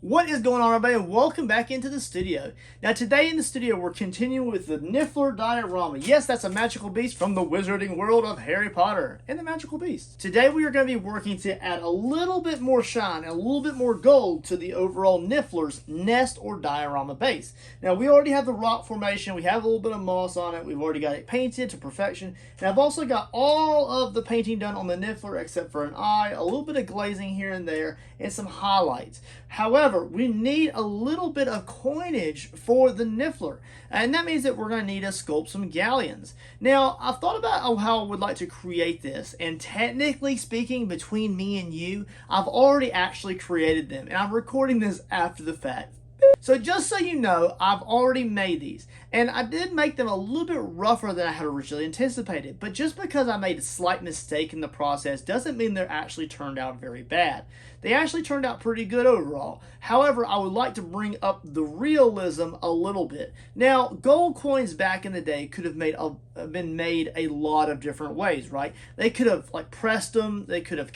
What is going on, everybody, and welcome back into the studio. Now today in the studio we're continuing with the Niffler diorama. Yes, that's a magical beast from the wizarding world of Harry Potter and the magical beast. Today we are going to be working to add a little bit more shine and a little bit more gold to the overall Niffler's nest or diorama base. Now we already have the rock formation, we have a little bit of moss on it, we've already got it painted to perfection, and I've also got all of the painting done on the Niffler except for an eye, a little bit of glazing here and there, and some highlights. However, we need a little bit of coinage for the Niffler, and that means that we're going to need to sculpt some galleons. Now, I've thought about how I would like to create this, and technically speaking, between me and you, I've already actually created them, and I'm recording this after the fact. So just so you know, I've already made these, and I did make them a little bit rougher than I had originally anticipated, but just because I made a slight mistake in the process doesn't mean they're actually turned out very bad. They actually turned out pretty good overall. However, I would like to bring up the realism a little bit. Now, gold coins back in the day could have been made a lot of different ways, right? They could have pressed them, they could have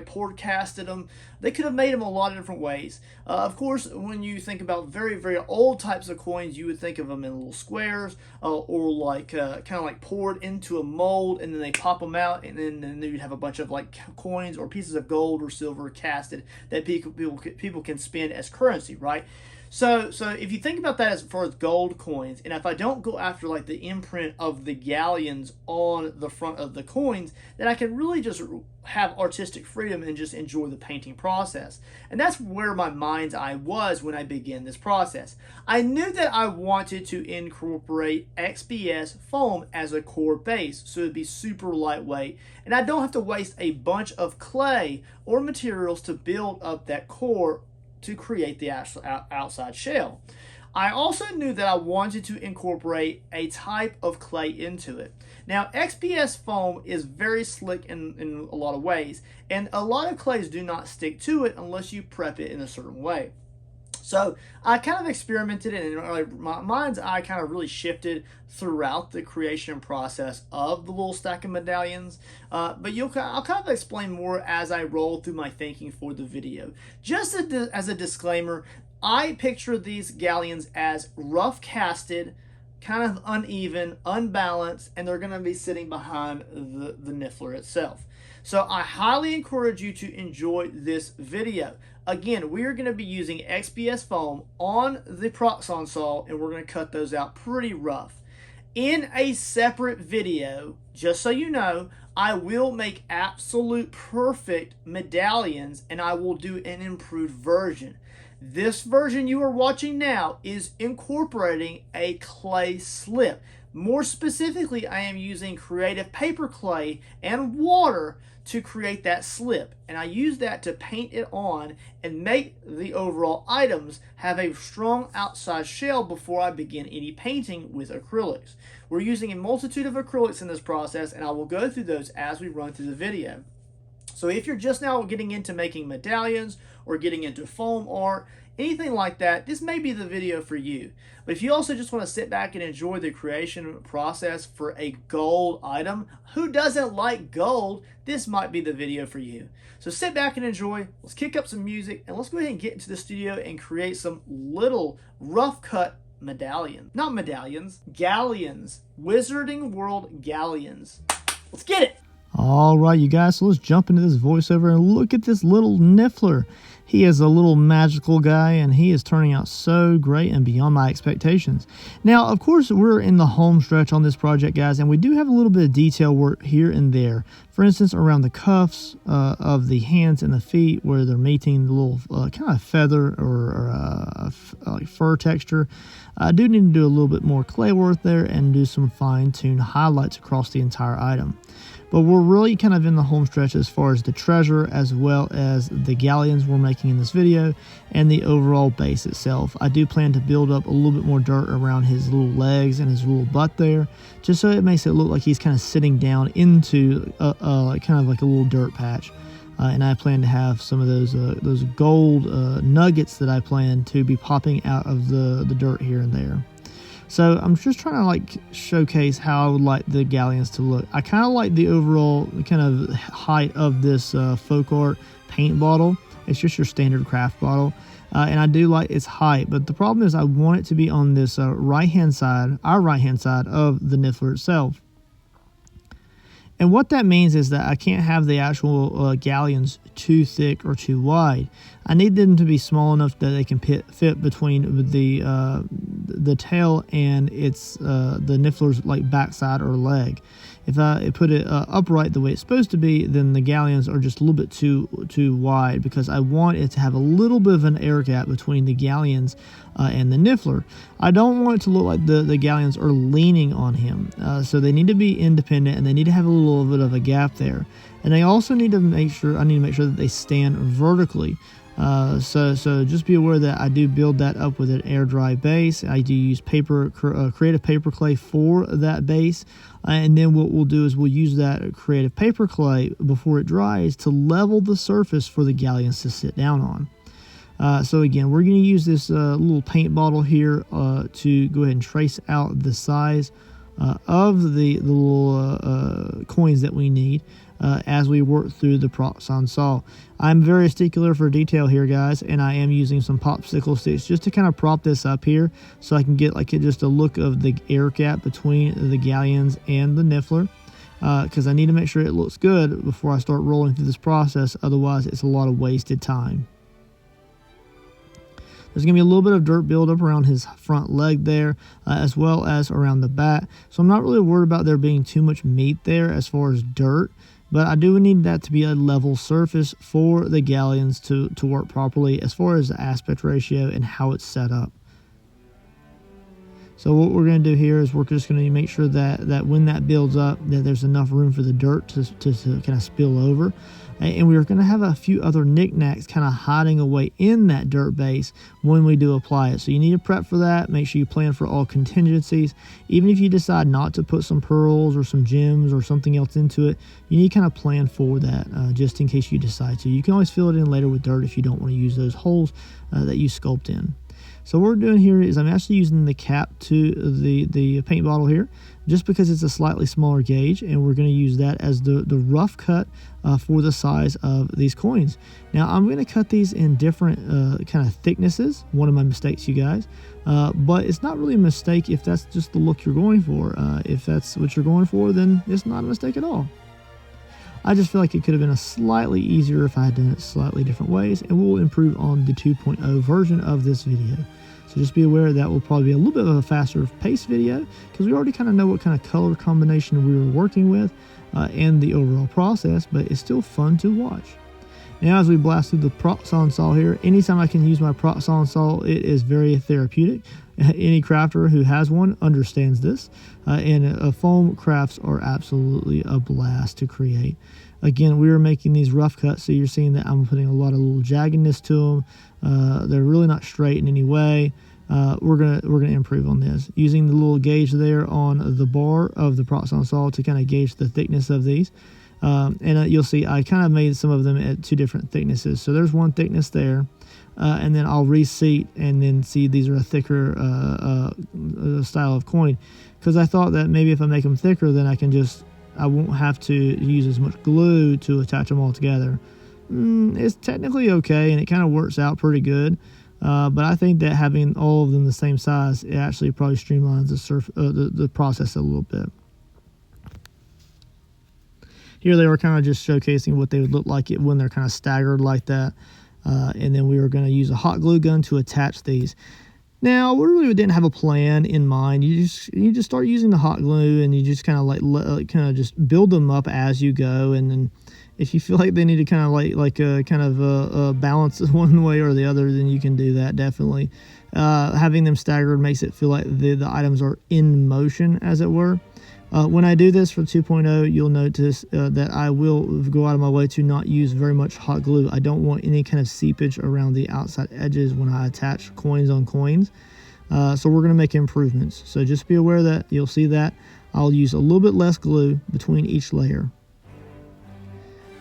poured casted them, they could have made them a lot of different ways. Of course, when you think about very, very old types of coins, you would think of them in little squares, or kind of like poured into a mold, and then they pop them out, and then you'd have a bunch of coins or pieces of gold or silver casted that people can spend as currency, right? So if you think about that as far as gold coins, and if I don't go after the imprint of the galleons on the front of the coins, then I can really just have artistic freedom and just enjoy the painting process. And that's where my mind's eye was when I began this process. I knew that I wanted to incorporate XPS foam as a core base, so it'd be super lightweight, and I don't have to waste a bunch of clay or materials to build up that core to create the actual outside shell. I also knew that I wanted to incorporate a type of clay into it. Now, XPS foam is very slick in a lot of ways, and a lot of clays do not stick to it unless you prep it in a certain way. So I kind of experimented, and my mind's eye kind of really shifted throughout the creation process of the little stack of medallions. But I'll kind of explain more as I roll through my thinking for the video. Just as a disclaimer, I picture these galleons as rough casted, kind of uneven, unbalanced, and they're going to be sitting behind the Niffler itself. So I highly encourage you to enjoy this video. Again, we are going to be using XPS foam on the Proxxon saw, and we're going to cut those out pretty rough. In a separate video, just so you know, I will make absolute perfect medallions, and I will do an improved version. This version you are watching now is incorporating a clay slip. More specifically, I am using creative paper clay and water to create that slip, and I use that to paint it on and make the overall items have a strong outside shell before I begin any painting with acrylics. We're using a multitude of acrylics in this process, and I will go through those as we run through the video. So if you're just now getting into making medallions or getting into foam art, anything like that, this may be the video for you. But if you also just want to sit back and enjoy the creation process for a gold item, who doesn't like gold? This might be the video for you. So sit back and enjoy. Let's kick up some music, and let's go ahead and get into the studio and create some little rough cut medallions. Not medallions, galleons. Wizarding World galleons. Let's get it. All right, you guys, so let's jump into this voiceover and look at this little Niffler. He is a little magical guy, and he is turning out so great and beyond my expectations. Now, of course, we're in the home stretch on this project, guys, and we do have a little bit of detail work here and there. For instance, around the cuffs of the hands and the feet where they're meeting the little kind of feather or fur texture. I do need to do a little bit more clay work there and do some fine-tuned highlights across the entire item. But we're really kind of in the home stretch as far as the treasure, as well as the galleons we're making in this video, and the overall base itself. I do plan to build up a little bit more dirt around his little legs and his little butt there, just so it makes it look like he's kind of sitting down into kind of like a little dirt patch. And I plan to have some of those gold nuggets that I plan to be popping out of the dirt here and there. So I'm just trying to showcase how I would like the galleons to look. I kind of like the overall kind of height of this folk art paint bottle. It's just your standard craft bottle. and I do like its height, but the problem is I want it to be on this right-hand side, our right-hand side of the Niffler itself. And what that means is that I can't have the actual galleons too thick or too wide. I need them to be small enough that they can fit between the tail and its the Niffler's like backside or leg. If I put it upright the way it's supposed to be, then the galleons are just a little bit too wide, because I want it to have a little bit of an air gap between the galleons and the Niffler. I don't want it to look like the galleons are leaning on him. So they need to be independent, and they need to have a little bit of a gap there. And I also need to make sure that they stand vertically. So just be aware that I do build that up with an air dry base. I do use creative paper clay for that base, and then what we'll do is we'll use that creative paper clay before it dries to level the surface for the galleons to sit down on. So again, we're going to use this little paint bottle here to go ahead and trace out the size of the little coins that we need as we work through the props on saw. I'm very stickler for detail here, guys, and I am using some popsicle sticks just to kind of prop this up here so I can get just a look of the air gap between the galleons and the Niffler, because I need to make sure it looks good before I start rolling through this process. Otherwise, it's a lot of wasted time. There's going to be a little bit of dirt buildup around his front leg there, as well as around the back. So I'm not really worried about there being too much meat there as far as dirt, but I do need that to be a level surface for the galleons to work properly as far as the aspect ratio and how it's set up. So what we're going to do here is we're just going to make sure that when that builds up, that there's enough room for the dirt to kind of spill over. And we're going to have a few other knickknacks kind of hiding away in that dirt base when we do apply it. So you need to prep for that. Make sure you plan for all contingencies. Even if you decide not to put some pearls or some gems or something else into it, you need to kind of plan for that just in case you decide to. You can always fill it in later with dirt if you don't want to use those holes that you sculpt in. So what we're doing here is I'm actually using the cap to the paint bottle here, just because it's a slightly smaller gauge, and we're going to use that as the rough cut for the size of these coins. Now I'm going to cut these in different kind of thicknesses. One of my mistakes, you guys, but it's not really a mistake if that's just the look you're going for. If that's what you're going for, then it's not a mistake at all. I just feel like it could have been a slightly easier if I had done it slightly different ways, and we'll improve on the 2.0 version of this video. So just be aware that will probably be a little bit of a faster paced video, because we already kind of know what kind of color combination we were working with and the overall process, but it's still fun to watch. Now as we blast through the props on saw here, anytime I can use my props on saw, it is very therapeutic. Any crafter who has one understands this, and foam crafts are absolutely a blast to create. Again, we are making these rough cuts, so you're seeing that I'm putting a lot of little jaggedness to them. They're really not straight in any way. We're gonna improve on this using the little gauge there on the bar of the props on saw to kind of gauge the thickness of these. And you'll see I kind of made some of them at two different thicknesses. So there's one thickness there, and then I'll reseat and then see these are a thicker style of coin, because I thought that maybe if I make them thicker, then I won't have to use as much glue to attach them all together. It's technically okay, and it kind of works out pretty good. But I think that having all of them the same size, it actually probably streamlines the process a little bit. Here they were kind of just showcasing what they would look like when they're kind of staggered like that. And then we were going to use a hot glue gun to attach these. Now, we really didn't have a plan in mind. You just start using the hot glue, and you just kind of just build them up as you go. And then if you feel like they need to kind of balance one way or the other, then you can do that, definitely. Having them staggered makes it feel like the items are in motion, as it were. When I do this for 2.0, you'll notice that I will go out of my way to not use very much hot glue. I don't want any kind of seepage around the outside edges when I attach coins on coins. So we're going to make improvements. So just be aware that you'll see that I'll use a little bit less glue between each layer.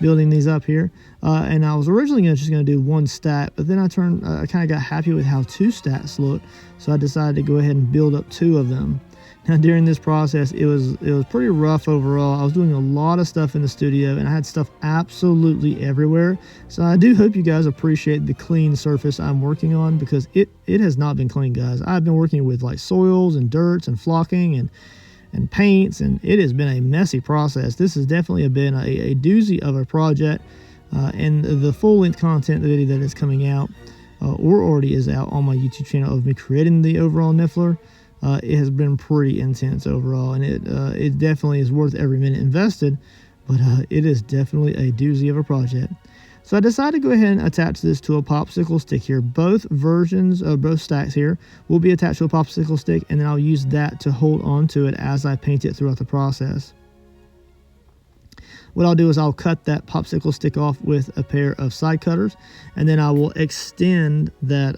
Building these up here. And I was originally just going to do one stack, but then I kind of got happy with how two stacks looked. So I decided to go ahead and build up two of them. Now during this process, it was pretty rough overall. I was doing a lot of stuff in the studio, and I had stuff absolutely everywhere. So I do hope you guys appreciate the clean surface I'm working on, because it has not been clean, guys. I've been working with like soils and dirts and flocking and paints, and it has been a messy process. This has definitely been a doozy of a project, and the full-length content video that is coming out or already is out on my YouTube channel of me creating the overall Niffler. It has been pretty intense overall, and it definitely is worth every minute invested, but it is definitely a doozy of a project. So I decided to go ahead and attach this to a popsicle stick here. Both versions of both stacks here will be attached to a popsicle stick, and then I'll use that to hold on to it as I paint it throughout the process. What I'll do is I'll cut that popsicle stick off with a pair of side cutters, and then I will extend that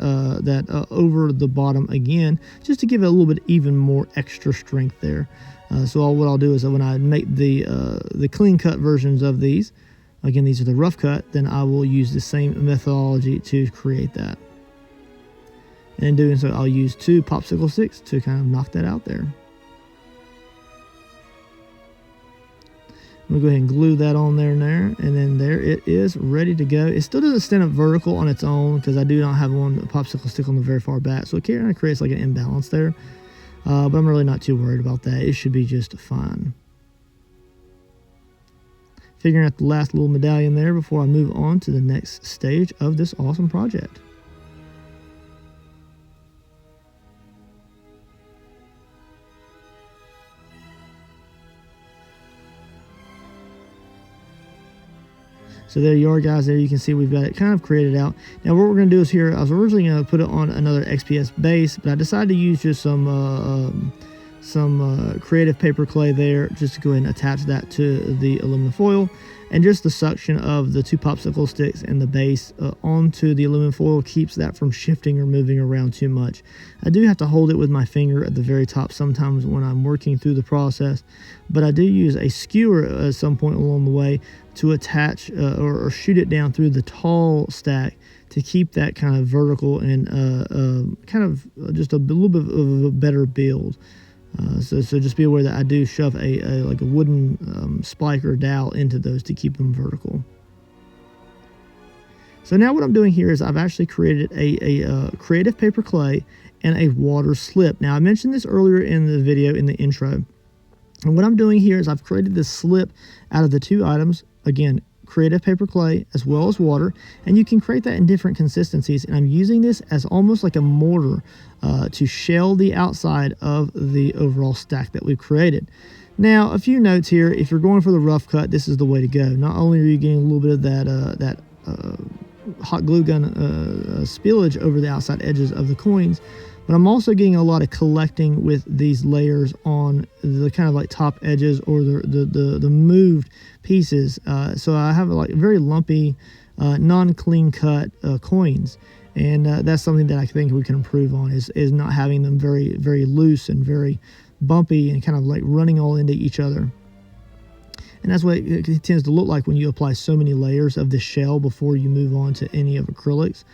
over the bottom again, just to give it a little bit even more extra strength there. So what I'll do is when I make the clean cut versions of these, again these are the rough cut, then I will use the same methodology to create that. And in doing so, I'll use 2 popsicle sticks to kind of knock that out there. I'm going to go ahead and glue that on there, and then there it is, ready to go. It still doesn't stand up vertical on its own, because I do not have one popsicle stick on the very far back, so it kind of creates like an imbalance there. But I'm really not too worried about that. It should be just fine. Figuring out the last little medallion there before I move on to the next stage of this awesome project. So there you are, guys. There you can see we've got it kind of created out. Now what we're going to do is here, I was originally going to put it on another XPS base, but I decided to use just some creative paper clay there, just to go ahead and attach that to the aluminum foil. And just the suction of the 2 popsicle sticks and the base onto the aluminum foil keeps that from shifting or moving around too much. I do have to hold it with my finger at the very top sometimes when I'm working through the process, but I do use a skewer at some point along the way to attach or shoot it down through the tall stack to keep that kind of vertical and kind of just a little bit of a better build. So just be aware that I do shove like a wooden spike or dowel into those to keep them vertical. So now what I'm doing here is I've actually created a creative paper clay and a water slip. Now I mentioned this earlier in the video in the intro. And what I'm doing here is I've created this slip out of the 2 items. Again, creative paper clay as well as water, and you can create that in different consistencies, and I'm using this as almost like a mortar to shell the outside of the overall stack that we've created. Now a few notes here: if you're going for the rough cut, this is the way to go. Not only are you getting a little bit of that hot glue gun spillage over the outside edges of the coins, but I'm also getting a lot of collecting with these layers on the kind of like top edges or the moved pieces. So I have like very lumpy, non-clean cut coins, and that's something that I think we can improve on is not having them very, very loose and very bumpy and kind of like running all into each other. And that's what it tends to look like when you apply so many layers of this shell before you move on to any of acrylics.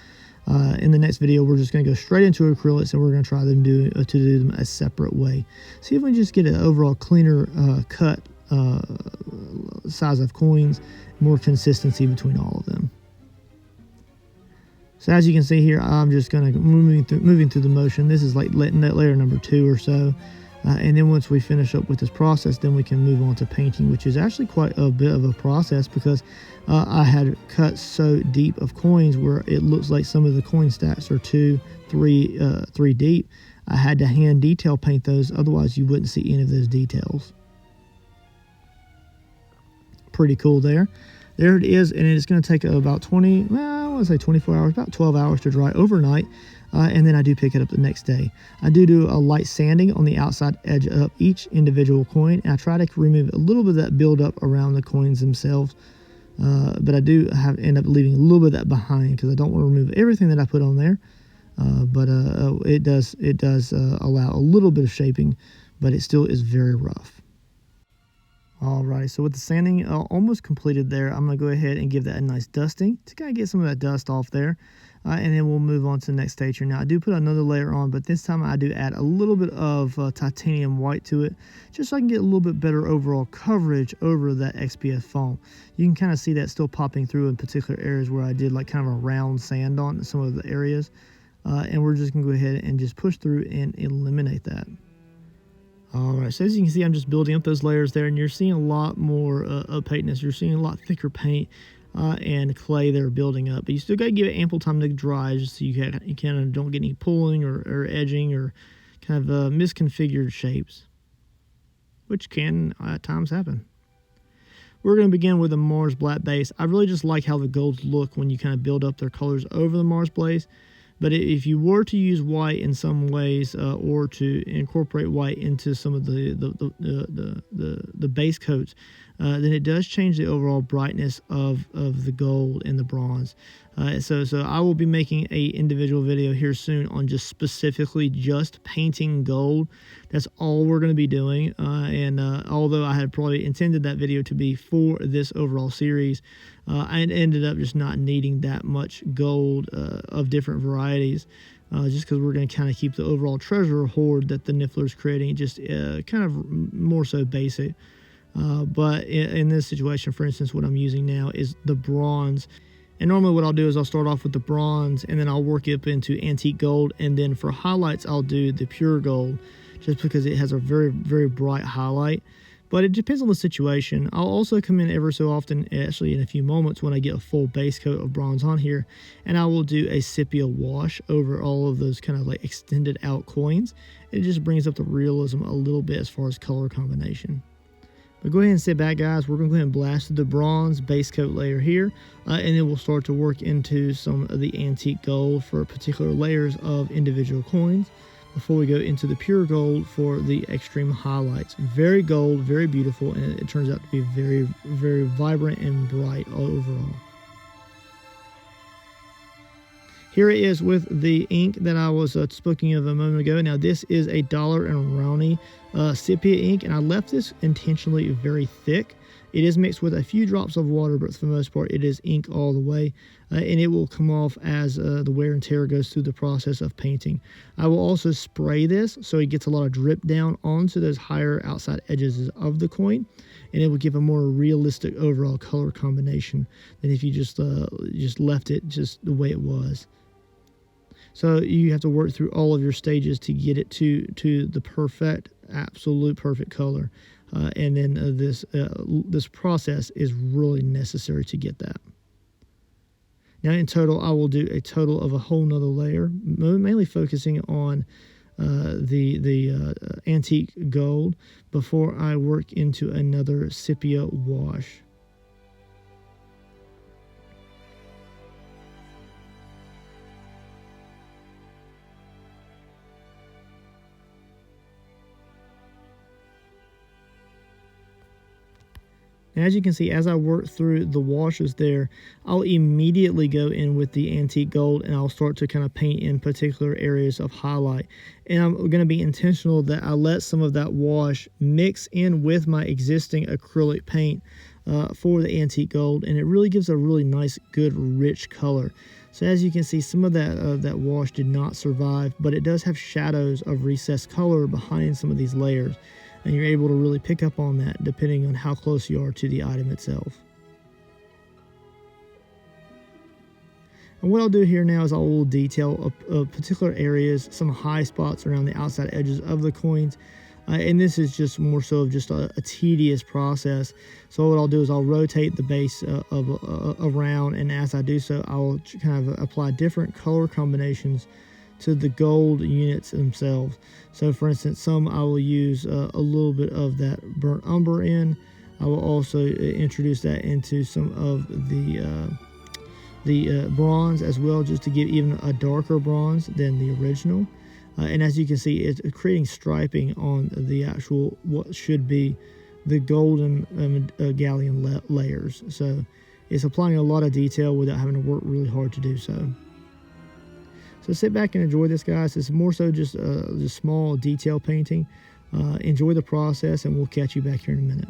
In the next video, we're just going to go straight into acrylics, and we're going to try them to do them a separate way. See if we can just get an overall cleaner cut size of coins, more consistency between all of them. So as you can see here, I'm just going to moving through the motion. This is like that layer number 2 or so. And then once we finish up with this process, then we can move on to painting, which is actually quite a bit of a process, because I had cut so deep of coins where it looks like some of the coin stacks are 2, 3 deep. I had to hand detail paint those, otherwise you wouldn't see any of those details. Pretty cool there. There it is, and it's going to take about 24 hours, about 12 hours to dry overnight. And then I do pick it up the next day. I do a light sanding on the outside edge of each individual coin, and I try to remove a little bit of that buildup around the coins themselves. But I do end up leaving a little bit of that behind, because I don't want to remove everything that I put on there. But it does allow a little bit of shaping, but it still is very rough. Alright, so with the sanding almost completed there, I'm going to go ahead and give that a nice dusting to kind of get some of that dust off there. and then we'll move on to the next stage here. Now I do put another layer on, but this time I do add a little bit of titanium white to it, just so I can get a little bit better overall coverage over that XPS foam. You can kind of see that still popping through in particular areas where I did like kind of a round sand on some of the areas. And we're just going to go ahead and just push through and eliminate that. All right, so as you can see, I'm just building up those layers there, and you're seeing a lot more opaqueness. You're seeing a lot thicker paint and clay that are building up. But you still got to give it ample time to dry, just so you kind of don't get any pulling or edging or kind of misconfigured shapes, which can at times happen. We're going to begin with a Mars black base. I really just like how the golds look when you kind of build up their colors over the Mars base. But if you were to use white in some ways, or to incorporate white into some of the base coats, then it does change the overall brightness of the gold and the bronze. So I will be making a individual video here soon on just specifically just painting gold. That's all we're going to be doing. And although I had probably intended that video to be for this overall series, I ended up just not needing that much gold of different varieties, just because we're going to kind of keep the overall treasure hoard that the Niffler is creating just kind of more so basic. But in this situation, for instance, what I'm using now is the bronze. And normally what I'll do is I'll start off with the bronze, and then I'll work up into antique gold, and then for highlights I'll do the pure gold, just because it has a very, very bright highlight. But it depends on the situation. I'll also come in ever so often, actually in a few moments, when I get a full base coat of bronze on here, and I will do a sepia wash over all of those kind of like extended out coins. It just brings up the realism a little bit as far as color combination. But go ahead and sit back, guys. We're going to go ahead and blast the bronze base coat layer here, and then we'll start to work into some of the antique gold for particular layers of individual coins before we go into the pure gold for the extreme highlights. Very gold, very beautiful, and it turns out to be very, very vibrant and bright overall. Here it is with the ink that I was speaking of a moment ago. Now this is a Dollar and Rowney sepia ink, and I left this intentionally very thick. It is mixed with a few drops of water, but for the most part it is ink all the way, and it will come off as the wear and tear goes through the process of painting. I will also spray this so it gets a lot of drip down onto those higher outside edges of the coin, and it will give a more realistic overall color combination than if you just left it just the way it was. So you have to work through all of your stages to get it to the perfect, absolute perfect color. And then this process is really necessary to get that. Now in total, I will do a total of a whole nother layer, mainly focusing on the antique gold before I work into another sepia wash. And as you can see, as I work through the washes there, I'll immediately go in with the antique gold, and I'll start to kind of paint in particular areas of highlight. And I'm going to be intentional that I let some of that wash mix in with my existing acrylic paint for the antique gold, and it really gives a really nice, good, rich color. So as you can see, some of that wash did not survive, but it does have shadows of recessed color behind some of these layers. And you're able to really pick up on that depending on how close you are to the item itself. And what I'll do here now is I will detail particular areas, some high spots around the outside edges of the coins. And this is just more so of just a tedious process. So what I'll do is I'll rotate the base around, and as I do so, I'll kind of apply different color combinations to the gold units themselves. So for instance, some I will use a little bit of that burnt umber in. I will also introduce that into some of the bronze as well, just to give even a darker bronze than the original. And as you can see, it's creating striping on the actual what should be the golden galleon layers. So it's applying a lot of detail without having to work really hard to do so. So sit back and enjoy this, guys. It's more so just small detail painting. Enjoy the process, and we'll catch you back here in a minute.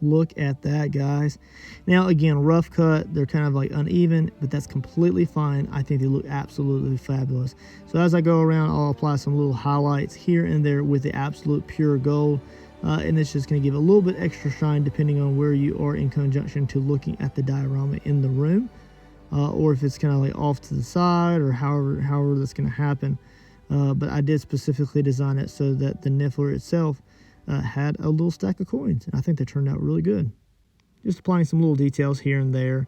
Look at that, guys. Now, again, rough cut. They're kind of like uneven, but that's completely fine. I think they look absolutely fabulous. So as I go around, I'll apply some little highlights here and there with the absolute pure gold. And it's just going to give a little bit extra shine depending on where you are in conjunction to looking at the diorama in the room. Or if it's kind of like off to the side, or however that's going to happen. But I did specifically design it so that the Niffler itself had a little stack of coins, and I think they turned out really good. Just applying some little details here and there,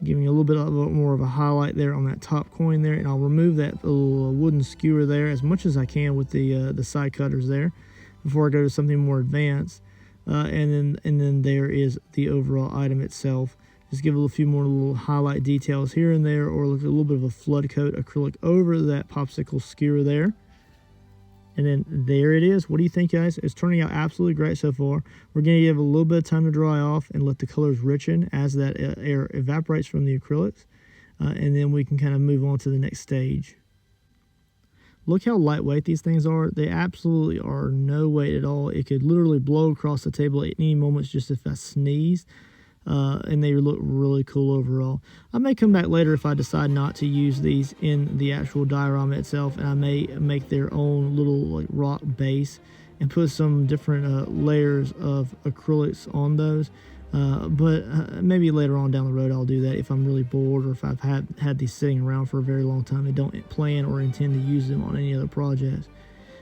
giving a little bit more of a highlight there on that top coin there, and I'll remove that little wooden skewer there as much as I can with the side cutters there before I go to something more advanced. And then there is the overall item itself. Just give it a few more little highlight details here and there, or look at a little bit of a flood coat acrylic over that popsicle skewer there. And then there it is. What do you think, guys? It's turning out absolutely great so far. We're going to give it a little bit of time to dry off and let the colors richen as that air evaporates from the acrylics. And then we can kind of move on to the next stage. Look how lightweight these things are. They absolutely are no weight at all. It could literally blow across the table at any moment just if I sneeze. And they look really cool overall. I may come back later if I decide not to use these in the actual diorama itself, and I may make their own little like rock base and put some different layers of acrylics on those. But maybe later on down the road I'll do that if I'm really bored, or if I've had these sitting around for a very long time and don't plan or intend to use them on any other projects.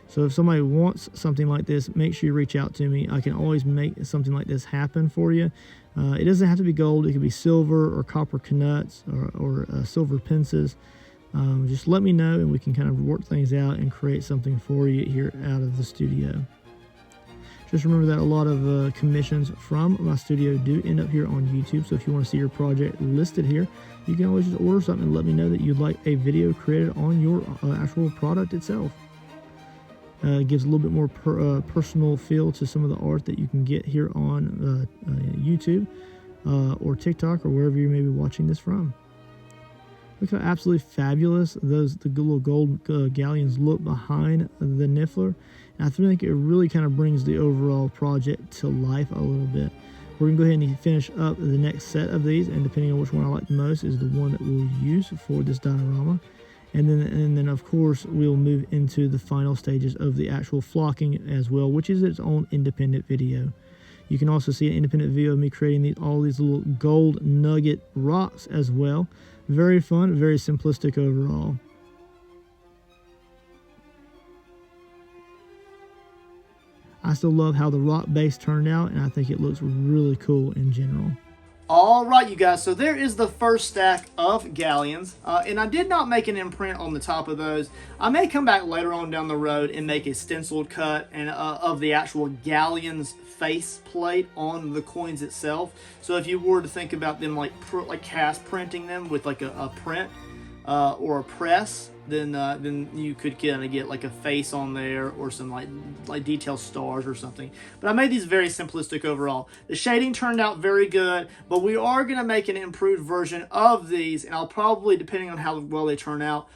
So if somebody wants something like this, make sure you reach out to me. I can always make something like this happen for you. It doesn't have to be gold. It could be silver or copper knuts or silver pincers. Just let me know, and we can kind of work things out and create something for you here out of the studio. Just remember that a lot of commissions from my studio do end up here on YouTube. So if you want to see your project listed here, you can always just order something and let me know that you'd like a video created on your actual product itself. It gives a little bit more personal feel to some of the art that you can get here on YouTube or TikTok or wherever you may be watching this from. Look how absolutely fabulous the little gold galleons look behind the Niffler. And I think it really kind of brings the overall project to life a little bit. We're going to go ahead and finish up the next set of these, and depending on which one I like the most is the one that we'll use for this diorama. And then of course we'll move into the final stages of the actual flocking as well, which is its own independent video. You can also see an independent video of me creating all these little gold nugget rocks as well. Very fun, very simplistic overall. I still love how the rock base turned out, and I think it looks really cool in general. All right, you guys, so there is the first stack of galleons, and I did not make an imprint on the top of those. I may come back later on down the road and make a stenciled cut and of the actual galleon's face plate on the coins itself. So if you were to think about them like cast printing them with like a print or a press, then you could kind of get like a face on there or some like detailed stars or something. But I made these very simplistic overall. The shading turned out very good, but we are going to make an improved version of these, and I'll probably, depending on how well they turn out,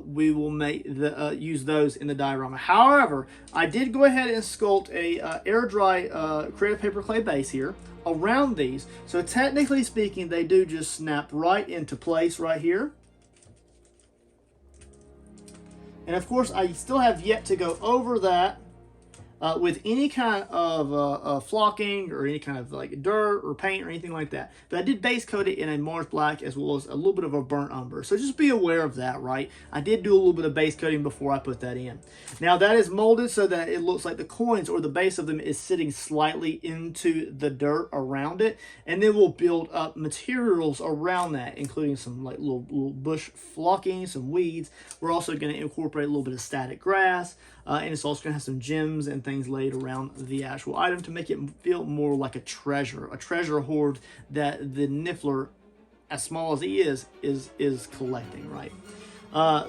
we will make use those in the diorama. However, I did go ahead and sculpt a air dry creative paper clay base here around these. So technically speaking, they do just snap right into place right here. And of course, I still have yet to go over that with any kind of flocking or any kind of like dirt or paint or anything like that. But I did base coat it in a Mars black as well as a little bit of a burnt umber. So just be aware of that, right? I did do a little bit of base coating before I put that in. Now that is molded so that it looks like the coins or the base of them is sitting slightly into the dirt around it. And then we'll build up materials around that, including some like little bush flocking, some weeds. We're also going to incorporate a little bit of static grass. And it's also going to have some gems and things laid around the actual item to make it feel more like a treasure hoard that the Niffler, as small as he is collecting, right?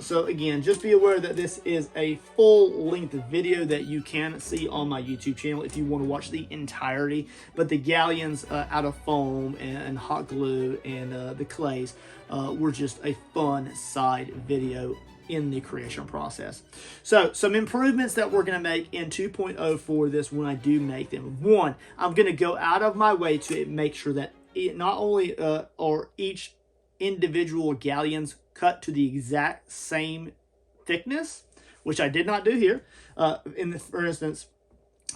So again, just be aware that this is a full-length video that you can see on my YouTube channel if you want to watch the entirety. But the galleons out of foam and hot glue and the clays were just a fun side video in the creation process. So some improvements that we're going to make in 2.0 for this when I do make them. One, I'm going to go out of my way to make sure that not only are each individual galleons cut to the exact same thickness, which I did not do here. For instance,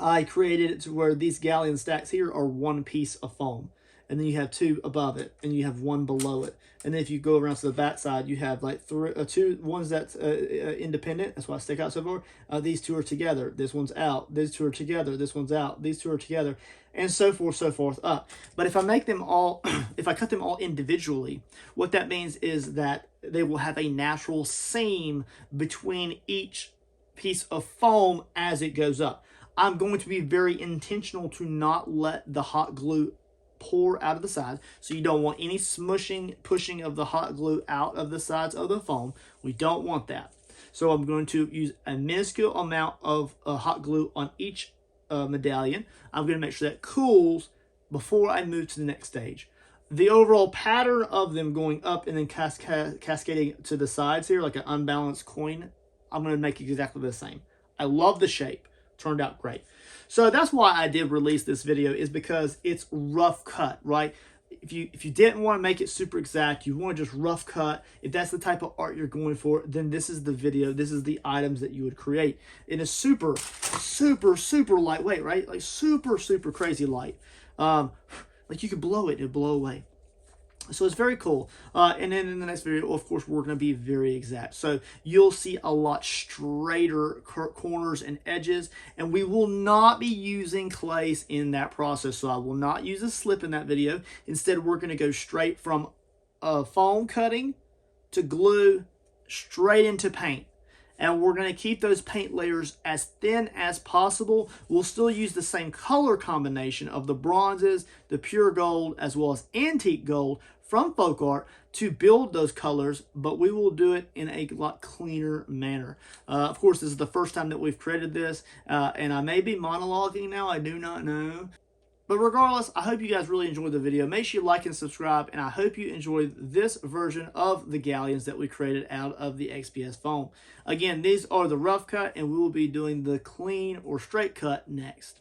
I created it to where these galleon stacks here are one piece of foam, and then you have two above it, and you have one below it. And then if you go around to the back side, you have like two ones that's independent. That's why I stick out so far. These two are together. This one's out. These two are together. This one's out. These two are together, and so forth up. But if I make them all, if I cut them all individually, what that means is that they will have a natural seam between each piece of foam as it goes up. I'm going to be very intentional to not let the hot glue pour out of the sides. So you don't want any smushing, pushing of the hot glue out of the sides of the foam. We don't want that. So I'm going to use a minuscule amount of hot glue on each medallion. I'm going to make sure that cools before I move to the next stage. The overall pattern of them going up and then cascading to the sides here like an unbalanced coin, I'm going to make exactly the same. I love the shape. Turned out great. So that's why I did release this video, is because it's rough cut, right? If you didn't want to make it super exact, you want to just rough cut, if that's the type of art you're going for, then this is the video, this is the items that you would create. It is super lightweight, right? Like super crazy light. Like you could blow it, it'd blow away. So it's very cool. And then in the next video, of course, we're going to be very exact. So you'll see a lot straighter corners and edges. And we will not be using clays in that process. So I will not use a slip in that video. Instead, we're going to go straight from foam cutting to glue straight into paint. And we're going to keep those paint layers as thin as possible. We'll still use the same color combination of the bronzes, the pure gold, as well as antique gold from folk art to build those colors, but we will do it in a lot cleaner manner. Of course, this is the first time that we've created this, and I may be monologuing now, I do not know. But regardless, I hope you guys really enjoyed the video. Make sure you like and subscribe, and I hope you enjoyed this version of the galleons that we created out of the XPS foam. Again, these are the rough cut, and we will be doing the clean or straight cut next.